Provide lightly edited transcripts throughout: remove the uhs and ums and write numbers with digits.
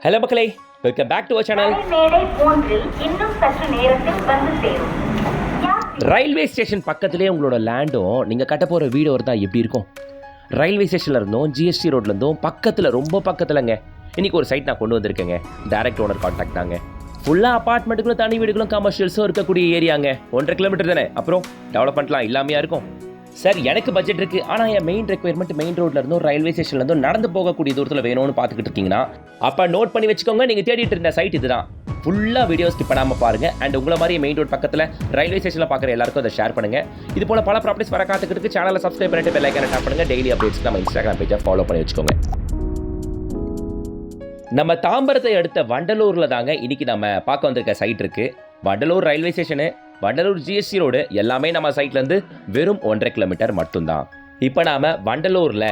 Hello மக்களே, welcome back to our channel. Railway station பக்கத்துலேயே உங்களோட லேண்டும் நீங்கள் கட்ட போகிற வீடு இருந்தால் எப்படி இருக்கும்? ரயில்வே ஸ்டேஷனில் இருந்தும் ஜிஎஸ்டி ரோட்லேருந்தும் பக்கத்தில், ரொம்ப பக்கத்தில்ங்க. இன்றைக்கி ஒரு சைட் நான் கொண்டு வந்திருக்கேங்க. டைரக்ட் ஓனர் கான்டாக்ட் தாங்க. ஃபுல்லாக அப்பார்ட்மெண்ட்டுகளும் தனி வீடுகளும் கமர்ஷியல்ஸும் இருக்கக்கூடிய ஏரியாங்க. 1.5 கிலோமீட்டர் தானே, அப்புறம் டெவலப்மெண்ட்லாம் இல்லாமையாக இருக்கும். சார், எனக்கு பட்ஜெட் இருக்குது, ஆனால் என் மெயின் ரெக்யர்மெண்ட் மெயின் ரோட்ல இருந்தும் ரயில்வே ஸ்டேஷன்ல இருந்தும் நடந்து போகக்கூடிய தூரத்தில் வேணும்னு பார்த்துக்கிட்டு இருக்கீங்கன்னா அப்போ நோட் பண்ணி வச்சுக்கோங்க. நீங்கள் தேடிட்டு இருந்த சைட் இதுதான். ஃபுல்லாக வீடியோஸ் ஸ்கிப் பண்ணாமல் பாருங்கள். அண்ட் உங்களை மாதிரி மெயின் ரோட் பக்கத்தில் ரயில்வே ஸ்டேஷனில் பார்க்குற எல்லாருக்கும் அதை ஷேர் பண்ணுங்கள். இது போல பல ப்ராப்பர்ட்டிஸ் வர காத்துக்கிட்டு சேனலை சப்ஸ்கிரைப் பண்ணிட்டு பெல் ஐகானை டேப் பண்ணுங்கள். டெய்லி அப்டேட்ஸ்க்கு நம்ம இன்ஸ்டாகிராம் பேஜை ஃபாலோ பண்ணி வச்சுக்கோங்க. நம்ம தாம்பரத்தை அடுத்த வண்டலூரில் தாங்க இன்றைக்கி நம்ம பார்க்க வந்திருக்க சைட் இருக்குது. Vandalur railway station, Vandalur GST road எல்லாமே நம்ம சைட்லேருந்து வெறும் 1.5 கிலோமீட்டர் மட்டும்தான். இப்போ நாம் வண்டலூரில்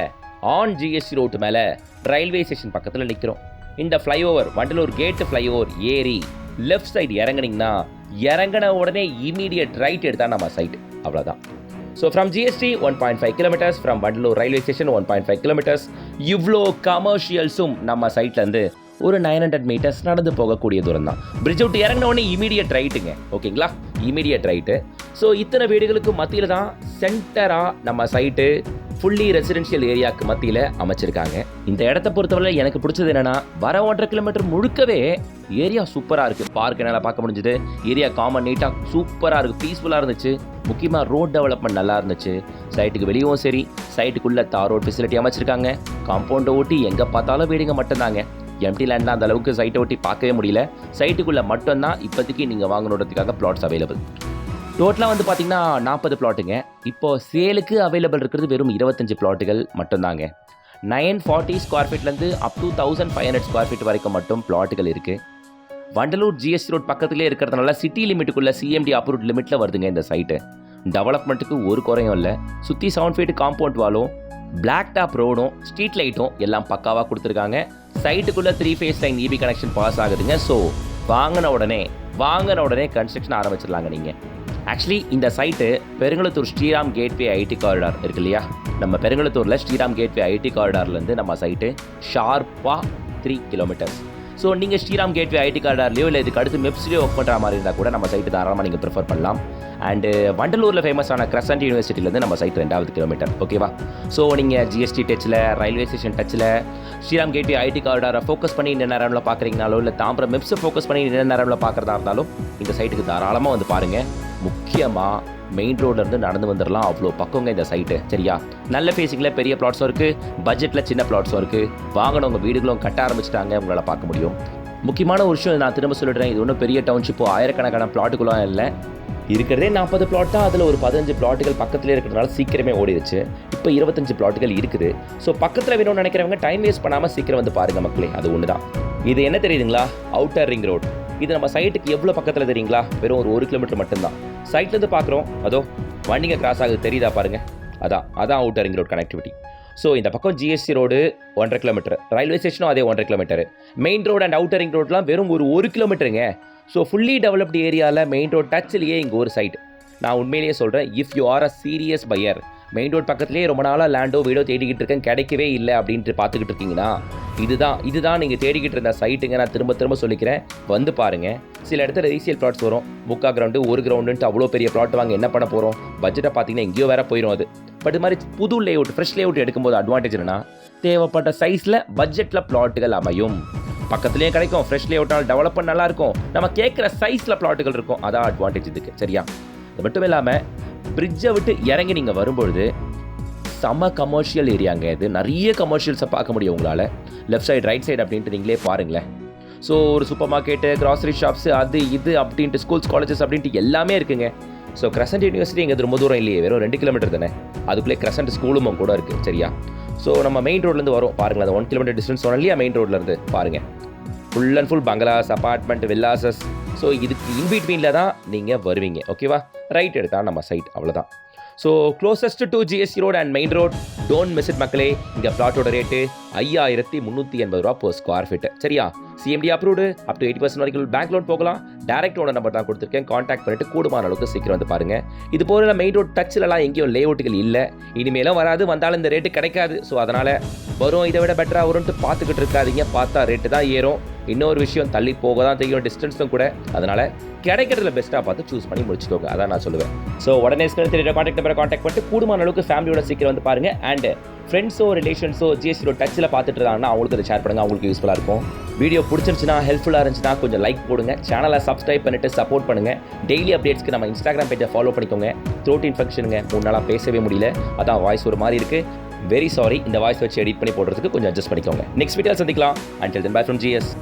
ஆன் ஜிஎஸ்டி ரோட்டு மேலே ரயில்வே ஸ்டேஷன் பக்கத்தில் நிற்கிறோம். இந்த ஃப்ளைஓவர், வண்டலூர் கேட்டு ஃப்ளைஓவர் ஏறி லெஃப்ட் சைடு இறங்குனீங்கன்னா இறங்கின உடனே இமீடியட் ரைட் எடுத்தால் நம்ம சைட். அவ்வளோதான். So from GST 1.5 kilometres, from Vandalur railway station 1.5 kilometres. இவ்வளோ கமர்ஷியல்ஸும் நம்ம சைட்லேருந்து ஒரு 900 மீட்டர்ஸ் நடந்து போகக்கூடிய தூரம் தான். பிரிட்ஜ் விட்டு இறங்கின உடனே இமீடியட் ரைட்டுங்க. ஓகேங்களா, இமீடியட் ரைட்டு. ஸோ இத்தனை வீடுகளுக்கு மத்தியில் தான் சென்டராக நம்ம சைட்டு ஃபுல்லி ரெசிடென்ஷியல் ஏரியாவுக்கு மத்தியில் அமைச்சிருக்காங்க. இந்த இடத்த பொறுத்தவரை எனக்கு பிடிச்சது என்னென்னா, வர 1.5 கிலோமீட்டர் முழுக்கவே ஏரியா சூப்பராக இருக்குது. பார்க் என்னால் பார்க்க முடிஞ்சுது. ஏரியா காமன் நீட்டாக சூப்பராக இருக்குது, பீஸ்ஃபுல்லாக இருந்துச்சு. முக்கியமாக ரோட் டெவலப்மெண்ட் நல்லா இருந்துச்சு. சைட்டுக்கு வெளியும் சரி, சைட்டுக்குள்ளே தார் ரோட் ஃபெசிலிட்டி அமைச்சிருக்காங்க. காம்பவுண்டை ஓட்டி எங்கே பார்த்தாலும் வீடுங்க மட்டும்தாங்க. எம்டி லேண்ட்லாம் அந்த அளவுக்கு சைட்டை ஒட்டி பார்க்கவே முடியல. சைட்டுக்குள்ளே மட்டும்தான் இப்போதைக்கு நீங்கள் வாங்கணுன்றதுக்காக பிளாட்ஸ் அவைலபிள். டோட்டலாக வந்து பார்த்தீங்கன்னா 40 பிளாட்டுங்க. இப்போது சேலுக்கு அவைலபிள் இருக்கிறது வெறும் 25 பிளாட்டுகள் மட்டும்தாங்க. 940 ஸ்கொயர் ஃபீட்லேருந்து அப் டு 1500 ஸ்கொயர் ஃபீட் வரைக்கும் மட்டும் பிளாட்டுகள் இருக்குது. வண்டலூர் ஜிஎஸ்டி ரோட் பக்கத்துலேயே இருக்கிறதுனால சிட்டி லிமிட்டுக்குள்ளே சிஎம்டி அப்ரூவ்ட் லிமிட்டில் வருதுங்க இந்த சைட்டு. டெவலப்மெண்ட்டுக்கு ஒரு குறையும் இல்லை. சுற்றி 7 ஃபீட் காம்பவுண்ட் வாலும், பிளாக் டாப் ரோடும், ஸ்ட்ரீட் லைட்டும் எல்லாம் பக்காவாக கொடுத்துருக்காங்க. சைட்டுக்குள்ளே 3 phase line EB connection pass ஆகுதுங்க. ஸோ வாங்கின உடனே கன்ஸ்ட்ரக்ஷன் ஆரம்பிச்சிடலாங்க நீங்கள். ஆக்சுவலி இந்த site Perungalathur Sriram gateway IT corridor இருக்கு இல்லையா, நம்ம பெருங்குளத்தூரில் ஸ்ரீராம் கேட்வே ஐடி காரிடார்லேருந்து நம்ம சைட்டு ஷார்ப்பாக 3 கிலோமீட்டர்ஸ். ஸோ நீங்கள் ஸ்ரீராம் கேட்வே ஐடி காரிடார்லையோ இல்லை இதுக்கு அடுத்து மெப்ஸ்லேயோ ஒர்க் பண்ணுற மாதிரி இருந்தால் கூட நம்ம சைட்டு தாராளமாக நீங்கள் ப்ரிஃபர் பண்ணலாம். அண்டு வண்டலூரில் ஃபேமஸான கிரசன்ட் யூனிவர்சிட்டிலேருந்து நம்ம சைட் 2வது கிலோமீட்டர். ஓகேவா? ஸோ நீங்கள் ஜிஎஸ்டி டச்சில், ரயில்வே ஸ்டேஷன் டச்சில், ஸ்ரீராம் கேட்வே ஐடி காரிடாரை ஃபோக்கஸ் பண்ணி இந்த நேரமில் பார்க்குறீங்கனாலோ இல்லை தாம்பரம் மெப்ஸை ஃபோக்கஸ் பண்ணி இந்த நேரமில் பார்க்குறதா இருந்தாலும் இந்த சைட்டுக்கு தாராளமாக வந்து பாருங்கள். முக்கியமாக மெயின் ரோட்லேருந்து நடந்து வந்துடலாம், அவ்வளோ பக்கங்க இந்த சைட்டு. சரியா? நல்ல ஃபேஸிங்கில் பெரிய பிளாட்ஸும் இருக்குது, பட்ஜெட்டில் சின்ன பிளாட்ஸும் இருக்குது. வாங்கினவங்க வீடுகளும் கட்ட ஆரம்பிச்சிட்டாங்க, உங்களால் பார்க்க முடியும். முக்கியமான ஒரு விஷயம் நான் திரும்ப சொல்லிடுறேன், இது ஒன்றும் பெரிய டவுன்ஷிப்போ ஆயிரக்கணக்கான பிளாட்டுக்குலாம் இல்லை. இருக்கிறதே 40 பிளாட் தான். அதில் ஒரு 15 பிளாட்டுகள் பக்கத்துலேயே இருக்கிறதுனால சீக்கிரமே ஓடிடுச்சு. இப்போ 25 பிளாட்டுகள் இருக்குது. ஸோ பக்கத்தில் வேணும்னு நினைக்கிறவங்க டைம் வேஸ்ட் பண்ணாமல் சீக்கிரம் வந்து பாருங்கள் மக்களே. அது ஒன்று தான். இது என்ன தெரியுதுங்களா? Outer ring road. இது நம்ம சைட்டுக்கு எவ்வளோ பக்கத்தில் தெரியுங்களா? வெறும் ஒரு 1 கிலோமீட்டர் மட்டும்தான். சைட்லேருந்து பார்க்குறோம், அதோ வண்டிங்க கிராஸ் ஆகுது, தெரியுதா பாருங்கள். அதான் outer ring road connectivity. So இந்த பக்கம் ஜிஎஸ்டி ரோடு 1.5 கிலோமீட்டர், ரயில்வே ஸ்டேஷனும் அதே 1.5 kilometre. Main road and outer ring ரோட்லாம் வெறும் ஒரு 1 கிலோமீட்டருங்க. ஸோ ஃபுல்லி டெவலப்டு ஏரியாவில் மெயின் ரோட் டச்சிலேயே இங்கே ஒரு சைட். நான் உண்மையிலேயே சொல்கிறேன், if you are a serious buyer, main road பக்கத்துலேயே ரொம்ப நாளாக லேண்டோ வீடோ தேடிக்கிட்டு இருக்கேன், கிடைக்கவே இல்லை அப்படின்ட்டு பார்த்துக்கிட்டு இருக்கீங்கன்னா இதுதான் நீங்கள் தேடிக்கிட்டு இருந்த சைட்டுங்க. நான் திரும்ப சொல்லிக்கிறேன், வந்து பாருங்கள். சில இடத்துல ரீசேல் பிளாட்ஸ் வரும், 3/4 கிரவுண்டு 1 கிரவுண்டுன்ட்டு அவ்வளோ பெரிய பிளாட் வாங்க என்ன பண்ண போகிறோம்? பட்ஜெட்டை பார்த்தீங்கன்னா எங்கேயோ வேற போயிடும் அது. பட் இது மாதிரி புது லேஅவுட், ஃப்ரெஷ் லேஅவுட் எடுக்கும்போது அட்வான்டேஜ் என்னன்னா, தேவைப்பட்ட சைஸில் பட்ஜெட்டில் பிளாட்டுகள் அமையும். பக்கத்துலேயே கிடைக்கும், ஃப்ரெஷ் லேஅவுட்னால் டெவலப்மெண்ட் நல்லாயிருக்கும், நம்ம கேட்குற சைஸில் பிளாட்டுகள் இருக்கும். அதான் அட்வான்டேஜ் இதுக்கு. சரியா? அது மட்டும் இல்லாமல் பிரிட்ஜை விட்டு இறங்கி நீங்கள் வரும்பொழுது செம்ம கமர்ஷியல் ஏரியாங்க. இது நிறைய கமர்ஷியல்ஸை பார்க்க முடியும் உங்களால். லெஃப்ட் சைடு, ரைட் சைடு அப்படின்ட்டு நீங்களே பாருங்களேன். ஸோ ஒரு சூப்பர் மார்க்கெட்டு, கிராசரி ஷாப்ஸு, அது இது அப்படின்ட்டு ஸ்கூல்ஸ், காலேஜஸ் அப்படின்ட்டு எல்லாமே இருக்குங்க. ஸோ கிரசன்ட் யூனிவர்சிட்டி எங்கே ரொம்ப தூரம் இல்லையே, வெறும் 2 கிலோமீட்டர் தானே. அதுக்குள்ளே கிரசன்ட் ஸ்கூலும் கூட இருக்குது. சரியா? ஸோ நம்ம மெயின் ரோட்லேருந்து வரும் பாருங்களேன். அந்த 1 கிலோமீட்டர் டிஸ்டன்ஸ் சொன்னோம் இல்லையா மெயின் ரோட்லேருந்து, பாருங்கள். Full and full bungalows, apartment, villas. So இதுக்கு இன்பிட்வீனில் தான் நீங்கள் வருவீங்க. ஓகேவா? ரைட் எடுத்தால் நம்ம சைட். அவ்வளோதான். So closest to GST road and main road. Don't miss it மக்களே. இங்கே பிளாட்டோட ரேட்டு 5380 ரூபா per ஸ்கொயர் ஃபீட். சரியா? சிஎம்டி அப்ரூவ்டு, அப் டு 80% வரைக்கும் பேங்க் லோன் போகலாம். டேரக்ட் ஓனர் நம்பர் தான் கொடுத்துருக்கேன், கான்டாக்ட் பண்ணிட்டு கூடுமான அளவுக்கு சீக்கிரம் வந்து பாருங்கள். இது போல மெயின் ரோட் டச்சிலலாம் எங்கேயும் லேஅவுட்டுகள் இல்லை, இனிமேலும் வராது. வந்தாலும் இந்த ரேட்டு கிடைக்காது. ஸோ அதனால் வரும், இதை விட பெட்டராக வரும்ன்ட்டு பார்த்துக்கிட்டு இருக்காதிங்க. பார்த்தா ரேட்டு தான் ஏறும். இன்னொரு விஷயம் தள்ளி போக தான் தெரியும், டிஸ்டன்ஸும் கூட. அதனால் கிடைக்கிறதுல பெஸ்ட்டாக பார்த்து சூஸ் பண்ணி முடிச்சுக்கோங்க, அதான் நான் சொல்லுவேன். ஸோ உடனே ஸ்க்ரீனில் தெரியுற காண்டாக்ட் நம்பரை காண்டாக்ட் பண்ணிட்டு கூடுமான அளவுக்கு ஃபேமிலியோட சீக்கிரம் வந்து பாருங்கள். அண்ட் ஃப்ரெண்ட்ஸோ ரிலேஷன்ஸோ ஜிஎஸ்டியோட டச்சில் பார்த்துட்டு இருக்காங்கன்னா அவங்களுக்கு அதை ஷேர் பண்ணுங்கள், அவங்களுக்கு யூஸ்ஃபுல்லாக இருக்கும். வீடியோ பிடிச்சிருந்துச்சுன்னா, ஹெல்ப்ஃபுல்லாக இருந்துச்சுன்னா கொஞ்சம் லைக் போடுங்க, சேனலை சப்ஸ்கிரைப் பண்ணிட்டு சப்போர்ட் பண்ணுங்கள். டெய்லி அப்டேட்ஸ்க்கு நம்ம இன்ஸ்டாகிராம் பேஜை ஃபாலோ பண்ணிக்கோங்க. த்ரோட் இன்ஃபெக்ஷனுங்க, 3 நாளாக பேசவே முடியல, அதான் வாய்ஸ் ஒரு மாதிரி இருக்குது. வெரி சாரி, இந்த வாய்ஸ் வச்சு எடிட் பண்ணி போடுறதுக்கு கொஞ்சம் அட்ஜஸ்ட் பண்ணிக்கோங்க. நெக்ஸ்ட் வீடியோ சந்திக்கலாம். Until then, bye from GS.